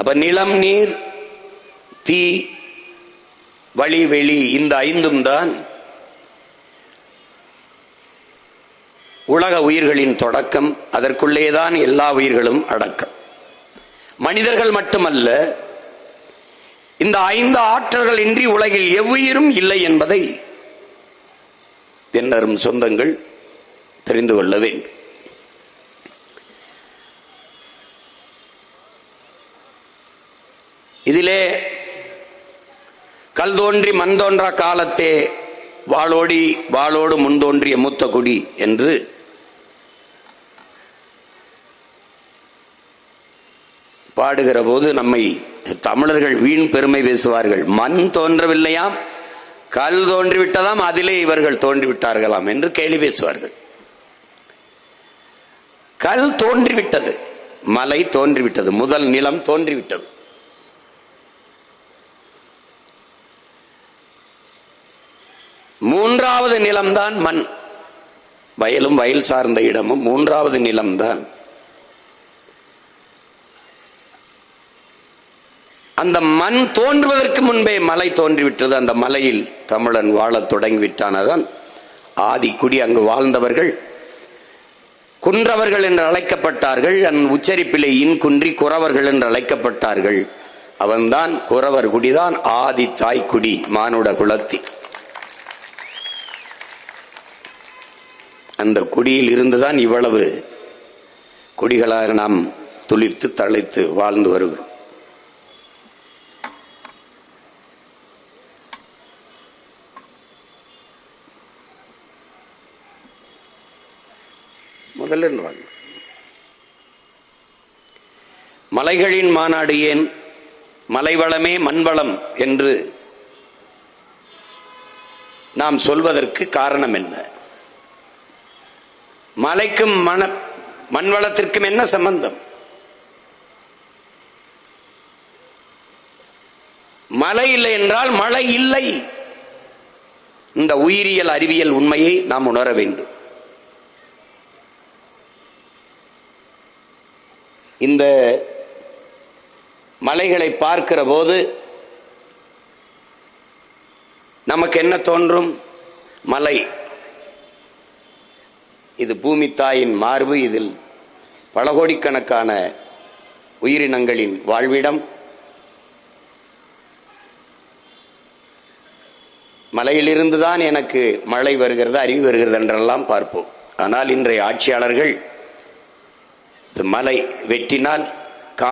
அப்ப நிலம், நீர், தீ, வழி, வெளி, இந்த ஐந்தும் தான் உலக உயிர்களின் தொடக்கம். அதற்குள்ளேதான் எல்லா உயிர்களும் அடக்கம். மனிதர்கள் மட்டுமல்ல, இந்த ஐந்து ஆற்றல்கள் இன்றி உலகில் எவ்வுயிரும் இல்லை என்பதை என்னரும் சொந்தங்கள் தெரிந்து கொள்ள வேண்டும். இதிலே கல் தோன்றி மண் தோன்றா காலத்தே வாளோடு முன்தோன்றிய மூத்த குடி என்று பாடுகிற போது நம்மை தமிழர்கள் வீண் பெருமை பேசுவார்கள். மண் தோன்றவில்லையாம், கல் தோன்றிவிட்டதாம், அதிலே இவர்கள் தோன்றிவிட்டார்களாம் என்று கேலி பேசுவார்கள். கல் தோன்றிவிட்டது, மலை தோன்றிவிட்டது, முதல் நிலம் தோன்றிவிட்டது. மூன்றாவது நிலம்தான் மண். வயலும் வயல் சார்ந்த இடமும் மூன்றாவது நிலம்தான். அந்த மண் தோன்றுவதற்கு முன்பே மலை தோன்றிவிட்டது. அந்த மலையில் தமிழன் வாழத் தொடங்கிவிட்டான். அதான் ஆதிக்குடி. அங்கு வாழ்ந்தவர்கள் குன்றவர்கள் என்று அழைக்கப்பட்டார்கள். உச்சரிப்பிலே இன் குன்றி குறவர்கள் என்று அழைக்கப்பட்டார்கள். அவன்தான் குறவர் குடிதான் ஆதி தாய்க்குடி மானுட குலத்தி. அந்த குடியில் இருந்துதான் இவ்வளவு குடிகளாக நாம் துளிர்த்து தழைத்து வாழ்ந்து வருகிறோம். முதல்ல மலைகளின் மாநாடு ஏன், மலைவளமே மண்வளம் என்று நாம் சொல்வதற்கு காரணம் என்ன? மலைக்கும் மண்வளத்திற்கும் என்ன சம்பந்தம்? மலை இல்லை என்றால் மழை இல்லை. இந்த உயிரியல் அறிவியல் உண்மையை நாம் உணர வேண்டும். இந்த மலைகளை பார்க்கிற போது நமக்கு என்ன தோன்றும்? மலை, இது பூமி தாயின் மார்பு, இதில் பல கோடிக்கணக்கான உயிரினங்களின் வாழ்விடம். மலையிலிருந்துதான் எனக்கு மழை வருகிறது, அறிவு வருகிறது என்றெல்லாம் பார்ப்போம். ஆனால் இன்றைய ஆட்சியாளர்கள் மலை வெட்டினால்